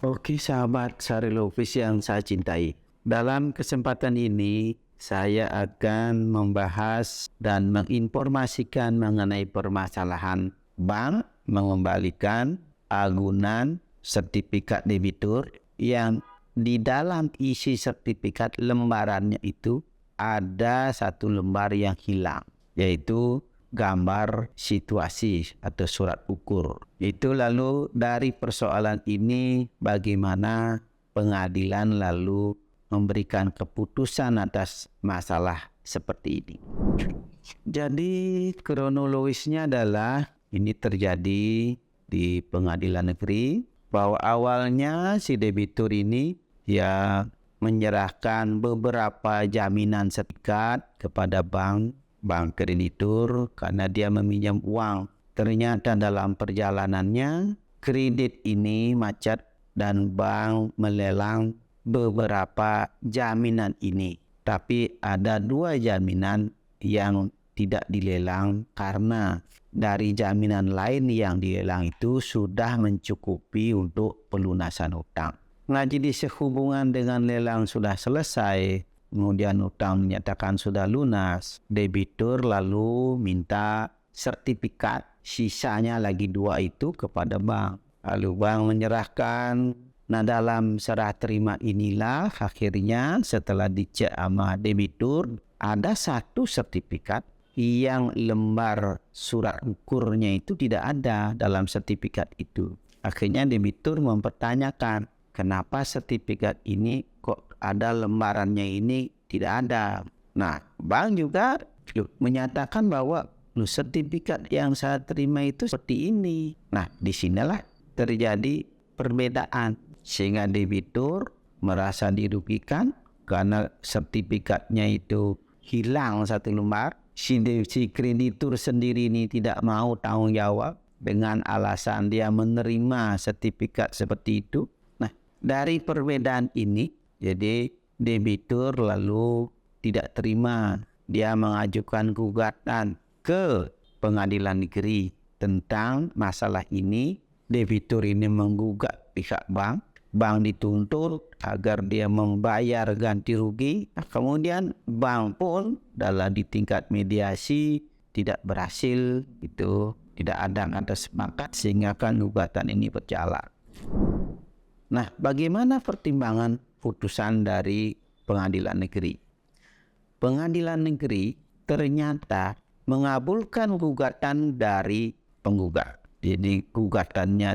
Oke sahabat Sari Lupis yang saya cintai. Dalam kesempatan ini saya akan membahas dan menginformasikan mengenai permasalahan bank mengembalikan agunan sertifikat debitur yang di dalam isi sertifikat lembarannya itu ada satu lembar yang hilang, yaitu gambar situasi atau surat ukur. Itu lalu dari persoalan ini bagaimana pengadilan lalu memberikan keputusan atas masalah seperti ini. Jadi kronologisnya adalah ini terjadi di pengadilan negeri bahwa awalnya si debitur ini menyerahkan beberapa jaminan sertifikat kepada bank kreditur karena dia meminjam uang. Ternyata dalam perjalanannya kredit ini macet dan bank melelang beberapa jaminan ini. Tapi ada 2 jaminan yang tidak dilelang karena dari jaminan lain yang dilelang itu sudah mencukupi untuk pelunasan hutang. Nah, jadi sehubungan dengan lelang sudah selesai, kemudian hutang menyatakan sudah lunas, debitur lalu minta sertifikat sisanya lagi 2 itu kepada bank. Lalu bank menyerahkan. Nah, dalam serah terima inilah akhirnya setelah dicek sama debitur ada satu sertifikat yang lembar surat ukurnya itu tidak ada dalam sertifikat itu. Akhirnya debitur mempertanyakan, kenapa sertifikat ini kok ada lembarannya ini tidak ada. Nah, bank juga menyatakan bahwa sertifikat yang saya terima itu seperti ini. Nah, disinilah terjadi perbedaan sehingga debitur merasa dirugikan karena sertifikatnya itu hilang satu lembar. Si kreditur sendiri ini tidak mau tanggung jawab dengan alasan dia menerima sertifikat seperti itu. Nah, dari perbedaan ini, jadi debitur lalu tidak terima. Dia mengajukan gugatan ke pengadilan negeri tentang masalah ini. Debitur ini menggugat pihak bank. Bank dituntut agar dia membayar ganti rugi. Kemudian bank pun dalam di tingkat mediasi tidak berhasil, itu tidak ada kata sepakat sehingga kan gugatan ini berjalan. Nah, bagaimana pertimbangan putusan dari pengadilan negeri? Pengadilan negeri ternyata mengabulkan gugatan dari penggugat. Jadi gugatannya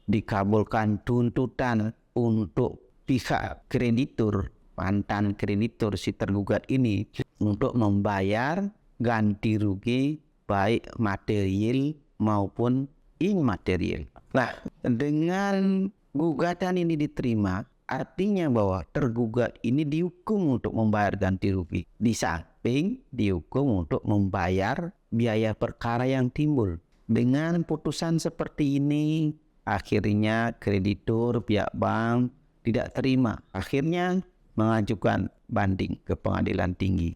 dikabulkan tuntutan untuk pihak kreditur, mantan kreditur si tergugat ini untuk membayar ganti rugi baik material maupun imaterial. Nah, dengan gugatan ini diterima, artinya bahwa tergugat ini dihukum untuk membayar ganti rugi. Di samping dihukum untuk membayar biaya perkara yang timbul. Dengan putusan seperti ini, akhirnya kreditur pihak bank tidak terima. Akhirnya mengajukan banding ke pengadilan tinggi.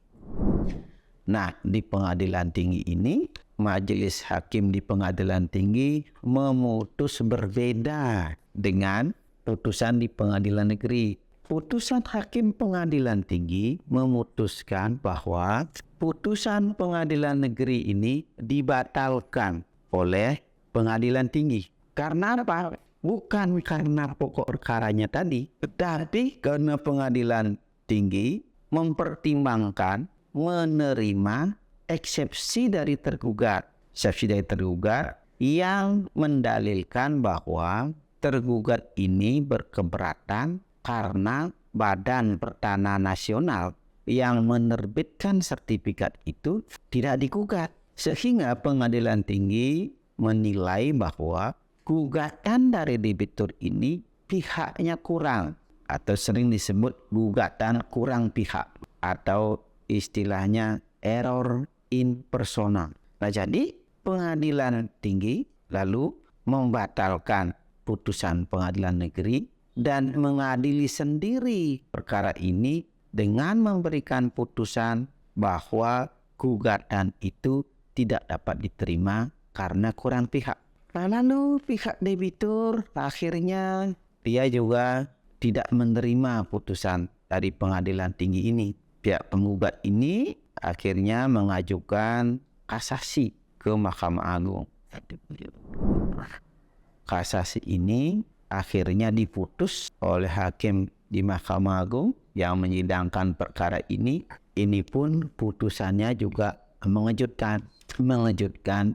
Nah, di pengadilan tinggi ini, majelis hakim di pengadilan tinggi memutus berbeda dengan putusan di pengadilan negeri. Putusan hakim pengadilan tinggi memutuskan bahwa putusan pengadilan negeri ini dibatalkan oleh pengadilan tinggi. Karena apa? Bukan karena pokok perkaranya tadi, tetapi karena pengadilan tinggi mempertimbangkan menerima eksepsi dari tergugat. Eksepsi dari tergugat yang mendalilkan bahwa tergugat ini berkeberatan karena Badan Pertanahan Nasional yang menerbitkan sertifikat itu tidak digugat. Sehingga pengadilan tinggi menilai bahwa gugatan dari debitur ini pihaknya kurang, atau sering disebut gugatan kurang pihak, atau istilahnya error in persona. Nah, jadi pengadilan tinggi lalu membatalkan putusan pengadilan negeri dan mengadili sendiri perkara ini dengan memberikan putusan bahwa gugatan itu tidak dapat diterima karena kurang pihak. Lalu pihak debitur akhirnya dia juga tidak menerima putusan dari pengadilan tinggi ini. Pihak penggugat ini akhirnya mengajukan kasasi ke Mahkamah Agung. Kasasi ini akhirnya diputus oleh hakim di Mahkamah Agung yang menyidangkan perkara ini. Ini pun putusannya juga mengejutkan.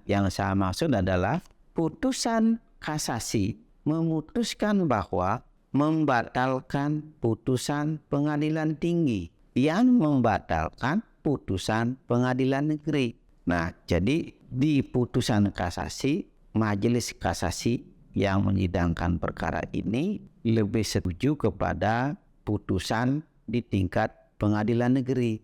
Yang saya maksud adalah putusan kasasi memutuskan bahwa membatalkan putusan pengadilan tinggi yang membatalkan putusan pengadilan negeri. Nah, jadi di putusan kasasi, majelis kasasi yang menyidangkan perkara ini lebih setuju kepada putusan di tingkat pengadilan negeri.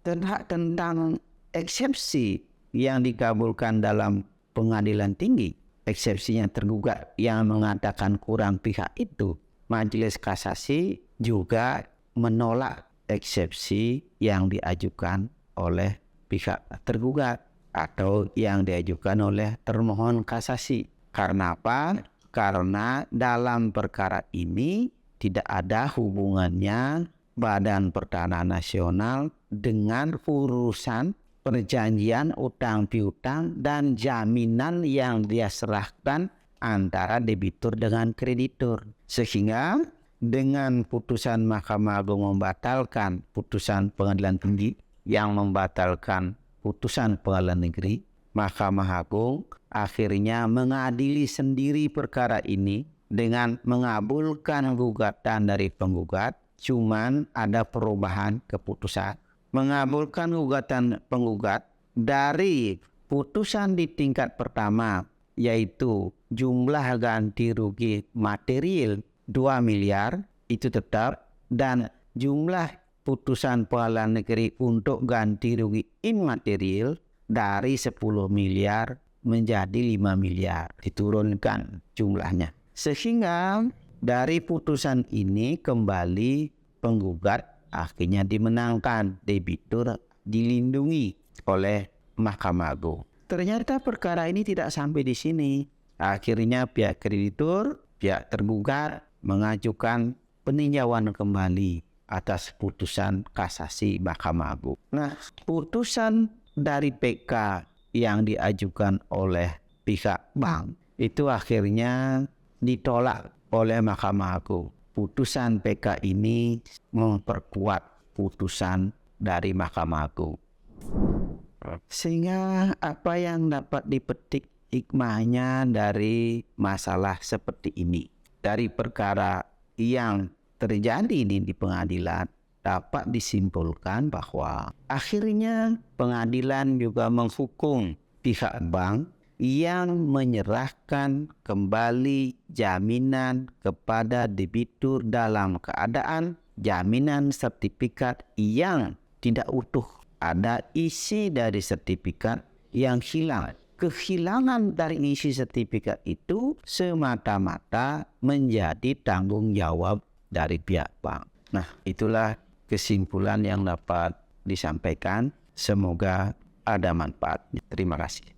Tentang eksepsi yang dikabulkan dalam pengadilan tinggi, eksepsinya tergugat yang mengatakan kurang pihak itu, majelis kasasi juga menolak eksepsi yang diajukan oleh pihak tergugat atau yang diajukan oleh termohon kasasi. Karena apa? Karena dalam perkara ini tidak ada hubungannya Badan Pertanahan Nasional dengan urusan perjanjian utang piutang dan jaminan yang dia serahkan antara debitur dengan kreditur. Sehingga dengan putusan Mahkamah Agung membatalkan putusan pengadilan tinggi yang membatalkan putusan pengadilan negeri, Mahkamah Agung akhirnya mengadili sendiri perkara ini dengan mengabulkan gugatan dari penggugat, cuman ada perubahan keputusan. Mengabulkan gugatan penggugat dari putusan di tingkat pertama, yaitu jumlah ganti rugi material 2 miliar itu tetap, dan jumlah putusan pengadilan negeri untuk ganti rugi imaterial dari 10 miliar menjadi 5 miliar, diturunkan jumlahnya. Sehingga dari putusan ini kembali penggugat akhirnya dimenangkan, debitur dilindungi oleh Mahkamah Agung. Ternyata perkara ini tidak sampai di sini. Akhirnya pihak kreditur, pihak tergugat mengajukan peninjauan kembali atas putusan kasasi Mahkamah Agung. Nah, putusan dari PK yang diajukan oleh pihak bank itu akhirnya ditolak oleh Mahkamah Agung. Putusan PK ini memperkuat putusan dari Mahkamah Agung. Sehingga apa yang dapat dipetik hikmahnya dari masalah seperti ini? Dari perkara yang terjadi ini di pengadilan dapat disimpulkan bahwa akhirnya pengadilan juga menghukum pihak bank yang menyerahkan kembali jaminan kepada debitur dalam keadaan jaminan sertifikat yang tidak utuh. Ada isi dari sertifikat yang hilang. Kehilangan dari isi sertifikat itu semata-mata menjadi tanggung jawab dari pihak bank. Nah, itulah kesimpulan yang dapat disampaikan. Semoga ada manfaatnya. Terima kasih.